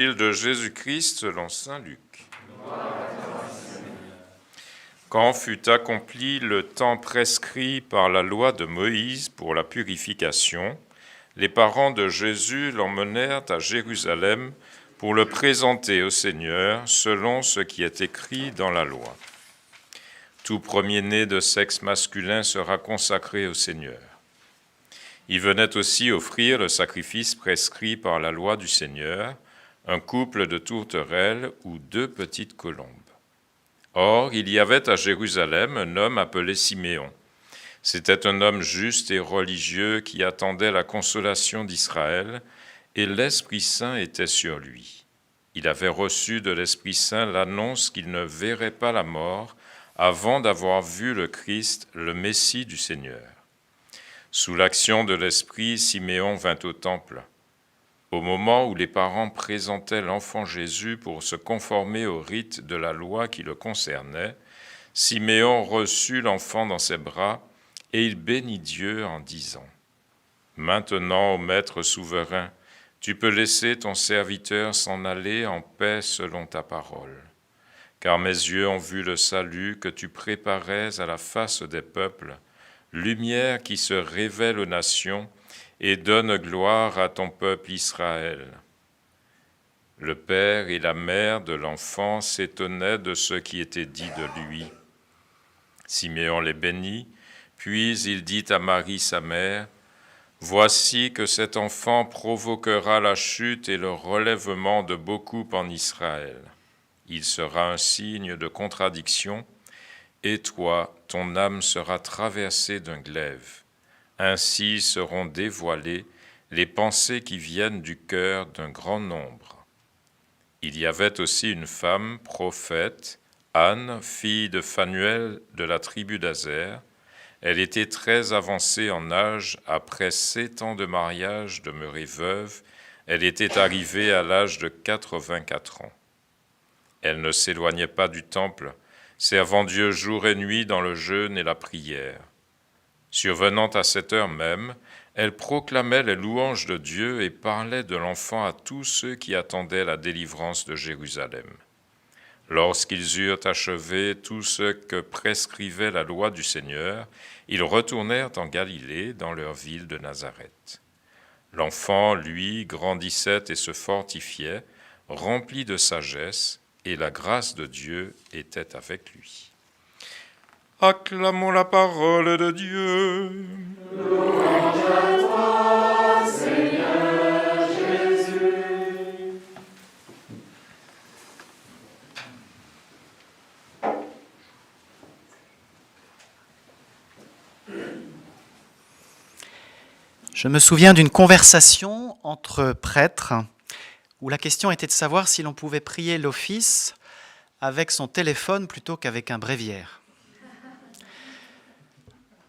De Jésus-Christ selon saint Luc. Quand fut accompli le temps prescrit par la loi de Moïse pour la purification, les parents de Jésus l'emmenèrent à Jérusalem pour le présenter au Seigneur selon ce qui est écrit dans la loi. Tout premier-né de sexe masculin sera consacré au Seigneur. Il venait aussi offrir le sacrifice prescrit par la loi du Seigneur, un couple de tourterelles ou 2 petites colombes. Or, il y avait à Jérusalem un homme appelé Siméon. C'était un homme juste et religieux qui attendait la consolation d'Israël, et l'Esprit Saint était sur lui. Il avait reçu de l'Esprit Saint l'annonce qu'il ne verrait pas la mort avant d'avoir vu le Christ, le Messie du Seigneur. Sous l'action de l'Esprit, Siméon vint au temple. Au moment où les parents présentaient l'enfant Jésus pour se conformer au rite de la loi qui le concernait, Siméon reçut l'enfant dans ses bras et il bénit Dieu en disant : « Maintenant, ô Maître souverain, tu peux laisser ton serviteur s'en aller en paix selon ta parole. Car mes yeux ont vu le salut que tu préparais à la face des peuples, lumière qui se révèle aux nations, et donne gloire à ton peuple Israël. » Le père et la mère de l'enfant s'étonnaient de ce qui était dit de lui. Siméon les bénit, puis il dit à Marie sa mère : « Voici que cet enfant provoquera la chute et le relèvement de beaucoup en Israël. Il sera un signe de contradiction, et toi, ton âme sera traversée d'un glaive. Ainsi seront dévoilées les pensées qui viennent du cœur d'un grand nombre. » Il y avait aussi une femme, prophète, Anne, fille de Phanuel de la tribu d'Aser. Elle était très avancée en âge, après 7 ans de mariage demeurée veuve, elle était arrivée à l'âge de 84 ans. Elle ne s'éloignait pas du temple, servant Dieu jour et nuit dans le jeûne et la prière. Survenant à cette heure même, elle proclamait les louanges de Dieu et parlait de l'enfant à tous ceux qui attendaient la délivrance de Jérusalem. Lorsqu'ils eurent achevé tout ce que prescrivait la loi du Seigneur, ils retournèrent en Galilée, dans leur ville de Nazareth. L'enfant, lui, grandissait et se fortifiait, rempli de sagesse, et la grâce de Dieu était avec lui. Acclamons la parole de Dieu. Louange à toi, Seigneur Jésus. Je me souviens d'une conversation entre prêtres où la question était de savoir si l'on pouvait prier l'office avec son téléphone plutôt qu'avec un bréviaire.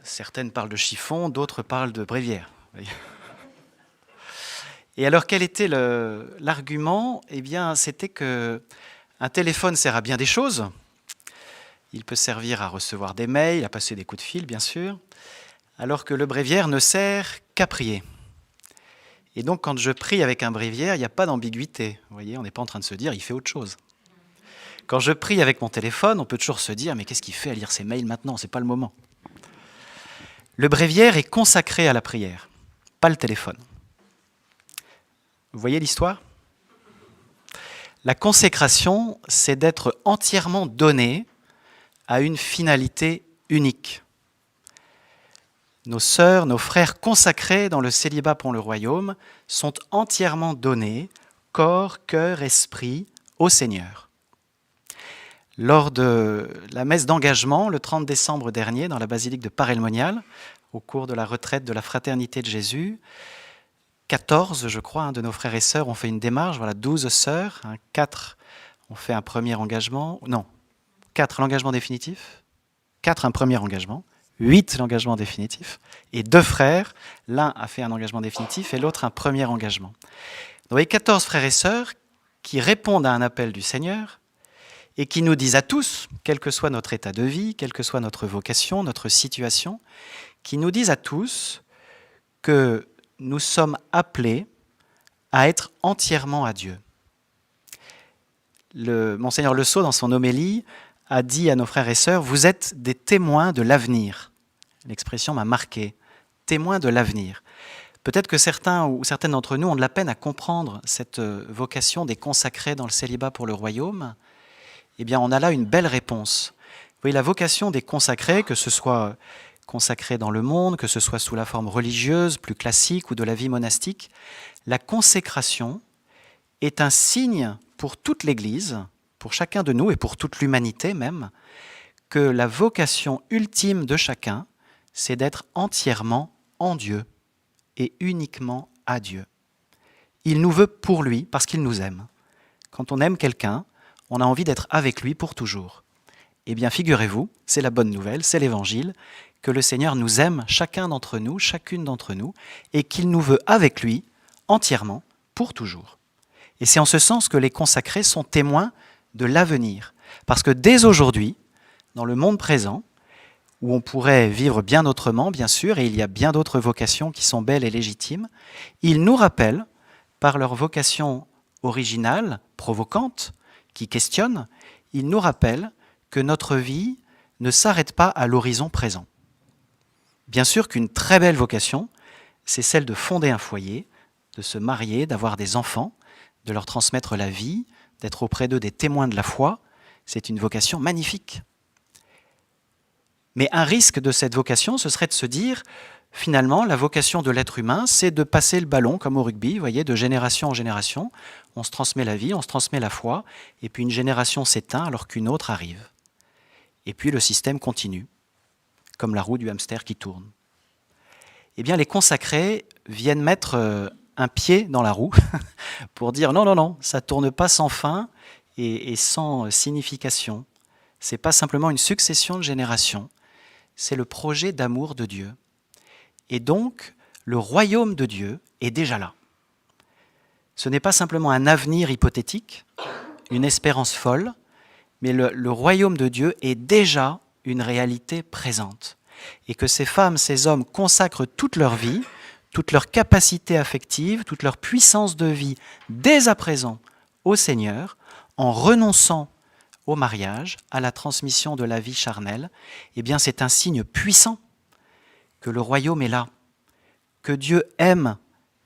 Certaines parlent de chiffon, d'autres parlent de bréviaire. Et alors, quel était l'argument ? Eh bien, c'était qu'un téléphone sert à bien des choses. Il peut servir à recevoir des mails, à passer des coups de fil, bien sûr, alors que le bréviaire ne sert qu'à prier. Et donc, quand je prie avec un bréviaire, il n'y a pas d'ambiguïté. Vous voyez, on n'est pas en train de se dire « il fait autre chose ». Quand je prie avec mon téléphone, on peut toujours se dire « mais qu'est-ce qu'il fait à lire ses mails maintenant ? Ce n'est pas le moment ». Le bréviaire est consacré à la prière, pas le téléphone. Vous voyez l'histoire ? La consécration, c'est d'être entièrement donné à une finalité unique. Nos sœurs, nos frères consacrés dans le célibat pour le royaume sont entièrement donnés, corps, cœur, esprit, au Seigneur. Lors de la messe d'engagement, le 30 décembre dernier, dans la basilique de Paray-le-Monial, au cours de la retraite de la Fraternité de Jésus, 14, je crois, de nos frères et sœurs ont fait une démarche, 12 sœurs, 4 ont fait un premier engagement, 4 l'engagement définitif, 4 un premier engagement, 8 l'engagement définitif, et 2 frères, l'un a fait un engagement définitif et l'autre un premier engagement. Donc, vous voyez, 14 frères et sœurs qui répondent à un appel du Seigneur et qui nous disent à tous, quel que soit notre état de vie, quelle que soit notre vocation, notre situation, qui nous disent à tous que nous sommes appelés à être entièrement à Dieu. Monseigneur Le Sceau, dans son homélie, a dit à nos frères et sœurs, vous êtes des témoins de l'avenir. L'expression m'a marqué, témoins de l'avenir. Peut-être que certains ou certaines d'entre nous ont de la peine à comprendre cette vocation des consacrés dans le célibat pour le royaume. Eh bien, on a là une belle réponse. Vous voyez, la vocation des consacrés, que ce soit consacrés dans le monde, que ce soit sous la forme religieuse, plus classique ou de la vie monastique, la consécration est un signe pour toute l'Église, pour chacun de nous et pour toute l'humanité même, que la vocation ultime de chacun, c'est d'être entièrement en Dieu et uniquement à Dieu. Il nous veut pour lui parce qu'il nous aime. Quand on aime quelqu'un, on a envie d'être avec lui pour toujours. Eh bien, figurez-vous, c'est la bonne nouvelle, c'est l'Évangile, que le Seigneur nous aime, chacun d'entre nous, chacune d'entre nous, et qu'il nous veut avec lui, entièrement, pour toujours. Et c'est en ce sens que les consacrés sont témoins de l'avenir. Parce que dès aujourd'hui, dans le monde présent, où on pourrait vivre bien autrement, bien sûr, et il y a bien d'autres vocations qui sont belles et légitimes, ils nous rappellent, par leur vocation originale, provocante, qui questionne, ils nous rappellent que notre vie ne s'arrête pas à l'horizon présent. Bien sûr qu'une très belle vocation, c'est celle de fonder un foyer, de se marier, d'avoir des enfants, de leur transmettre la vie, d'être auprès d'eux des témoins de la foi. C'est une vocation magnifique. Mais un risque de cette vocation, ce serait de se dire, finalement, la vocation de l'être humain, c'est de passer le ballon, comme au rugby, vous voyez, de génération en génération. On se transmet la vie, on se transmet la foi, et puis une génération s'éteint alors qu'une autre arrive. Et puis le système continue, comme la roue du hamster qui tourne. Eh bien, les consacrés viennent mettre un pied dans la roue pour dire non, non, non, ça ne tourne pas sans fin et sans signification. Ce n'est pas simplement une succession de générations, c'est le projet d'amour de Dieu. Et donc, le royaume de Dieu est déjà là. Ce n'est pas simplement un avenir hypothétique, une espérance folle, mais le royaume de Dieu est déjà une réalité présente. Et que ces femmes, ces hommes consacrent toute leur vie, toute leur capacité affective, toute leur puissance de vie, dès à présent, au Seigneur, en renonçant au mariage, à la transmission de la vie charnelle, eh bien c'est un signe puissant que le royaume est là, que Dieu aime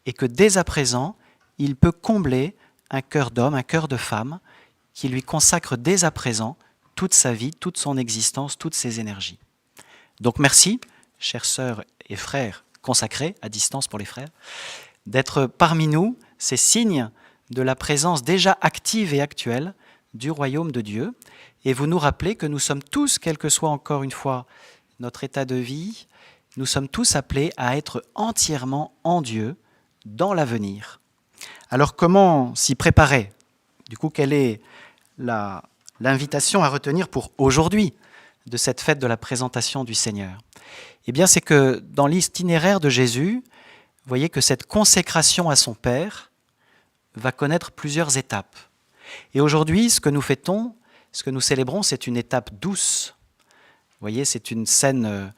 et que dès à présent, il peut combler un cœur d'homme, un cœur de femme, qui lui consacre dès à présent toute sa vie, toute son existence, toutes ses énergies. Donc merci, chères sœurs et frères consacrés, à distance pour les frères, d'être parmi nous, ces signes de la présence déjà active et actuelle du royaume de Dieu. Et vous nous rappelez que nous sommes tous, quel que soit encore une fois notre état de vie, nous sommes tous appelés à être entièrement en Dieu dans l'avenir. Alors comment s'y préparer ? Du coup, quelle est l'invitation à retenir pour aujourd'hui de cette fête de la présentation du Seigneur ? Eh bien, c'est que dans l'itinéraire de Jésus, vous voyez que cette consécration à son Père va connaître plusieurs étapes. Et aujourd'hui, ce que nous fêtons, ce que nous célébrons, c'est une étape douce. Vous voyez, c'est une scène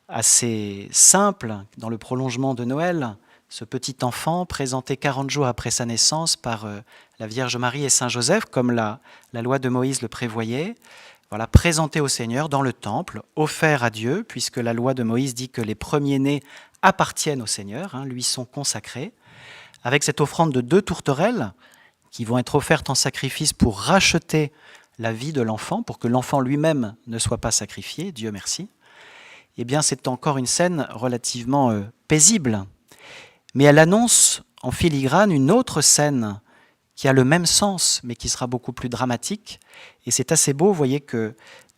assez simple dans le prolongement de Noël. Ce petit enfant présenté 40 jours après sa naissance par la Vierge Marie et Saint Joseph, comme la loi de Moïse le prévoyait, voilà, présenté au Seigneur dans le temple, offert à Dieu, puisque la loi de Moïse dit que les premiers-nés appartiennent au Seigneur, lui sont consacrés, avec cette offrande de 2 tourterelles qui vont être offertes en sacrifice pour racheter la vie de l'enfant, pour que l'enfant lui-même ne soit pas sacrifié, Dieu merci. Eh bien, c'est encore une scène relativement paisible. Mais elle annonce en filigrane une autre scène qui a le même sens, mais qui sera beaucoup plus dramatique. Et c'est assez beau, vous voyez que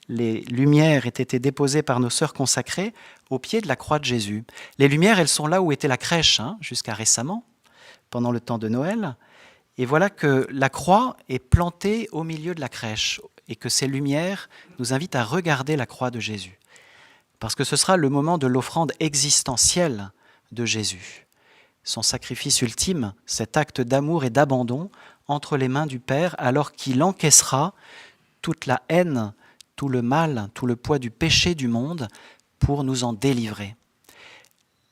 les lumières aient été déposées par nos sœurs consacrées au pied de la croix de Jésus. Les lumières, elles sont là où était la crèche, jusqu'à récemment, pendant le temps de Noël. Et voilà que la croix est plantée au milieu de la crèche et que ces lumières nous invitent à regarder la croix de Jésus. Parce que ce sera le moment de l'offrande existentielle de Jésus. Son sacrifice ultime, cet acte d'amour et d'abandon entre les mains du Père, alors qu'il encaissera toute la haine, tout le mal, tout le poids du péché du monde pour nous en délivrer.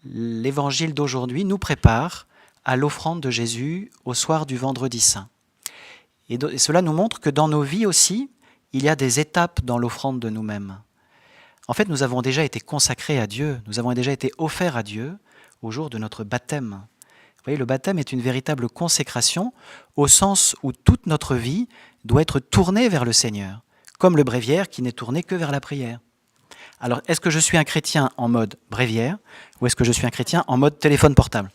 L'évangile d'aujourd'hui nous prépare à l'offrande de Jésus au soir du Vendredi Saint. Et cela nous montre que dans nos vies aussi, il y a des étapes dans l'offrande de nous-mêmes. En fait, nous avons déjà été consacrés à Dieu, nous avons déjà été offerts à Dieu au jour de notre baptême. Vous voyez, le baptême est une véritable consécration au sens où toute notre vie doit être tournée vers le Seigneur, comme le bréviaire qui n'est tourné que vers la prière. Alors, est-ce que je suis un chrétien en mode bréviaire ou est-ce que je suis un chrétien en mode téléphone portable?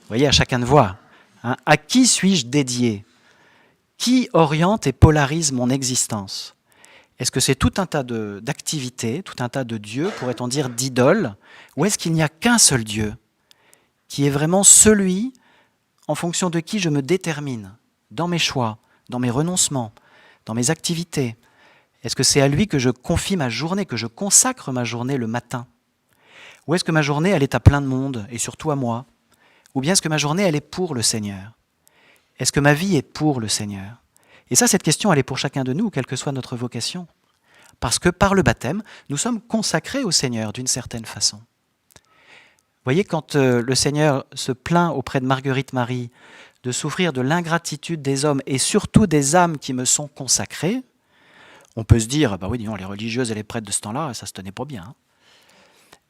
Vous voyez, à chacun de voir. Hein, à qui suis-je dédié? Qui oriente et polarise mon existence? Est-ce que c'est tout un tas d'activités, tout un tas de dieux, pourrait-on dire d'idoles, ou est-ce qu'il n'y a qu'un seul Dieu, qui est vraiment celui en fonction de qui je me détermine, dans mes choix, dans mes renoncements, dans mes activités? Est-ce que c'est à lui que je confie ma journée, que je consacre ma journée le matin? Ou est-ce que ma journée, elle est à plein de monde, et surtout à moi? Ou bien est-ce que ma journée, elle est pour le Seigneur? Est-ce que ma vie est pour le Seigneur? Et ça, cette question, elle est pour chacun de nous, quelle que soit notre vocation. Parce que par le baptême, nous sommes consacrés au Seigneur d'une certaine façon. Vous voyez, quand le Seigneur se plaint auprès de Marguerite Marie de souffrir de l'ingratitude des hommes et surtout des âmes qui me sont consacrées, on peut se dire, bah oui, disons, les religieuses et les prêtres de ce temps-là, ça se tenait pas bien.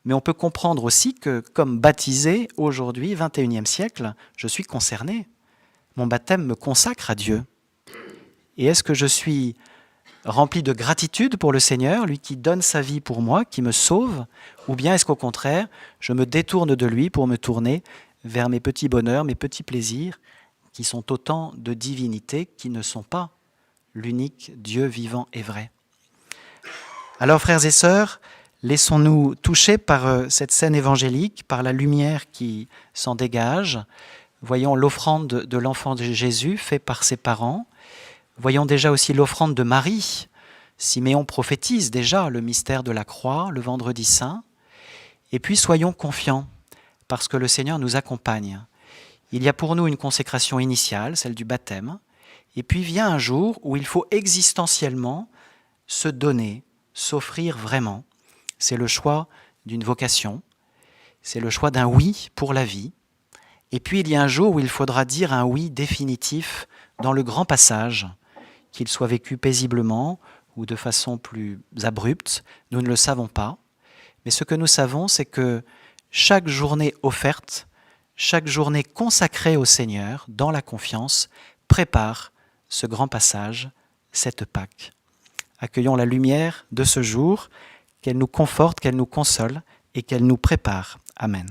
Mais on peut comprendre aussi que, comme baptisé, aujourd'hui, 21e siècle, je suis concerné. Mon baptême me consacre à Dieu. Et est-ce que je suis rempli de gratitude pour le Seigneur, lui qui donne sa vie pour moi, qui me sauve, ou bien est-ce qu'au contraire, je me détourne de lui pour me tourner vers mes petits bonheurs, mes petits plaisirs, qui sont autant de divinités qui ne sont pas l'unique Dieu vivant et vrai. Alors, frères et sœurs, laissons-nous toucher par cette scène évangélique, par la lumière qui s'en dégage. Voyons l'offrande de l'enfant de Jésus fait par ses parents. Voyons déjà aussi l'offrande de Marie. Siméon prophétise déjà le mystère de la croix, le vendredi saint. Et puis soyons confiants, parce que le Seigneur nous accompagne. Il y a pour nous une consécration initiale, celle du baptême. Et puis vient un jour où il faut existentiellement se donner, s'offrir vraiment. C'est le choix d'une vocation, c'est le choix d'un oui pour la vie. Et puis il y a un jour où il faudra dire un oui définitif dans le grand passage, qu'il soit vécu paisiblement ou de façon plus abrupte, nous ne le savons pas. Mais ce que nous savons, c'est que chaque journée offerte, chaque journée consacrée au Seigneur, dans la confiance, prépare ce grand passage, cette Pâque. Accueillons la lumière de ce jour, qu'elle nous conforte, qu'elle nous console et qu'elle nous prépare. Amen.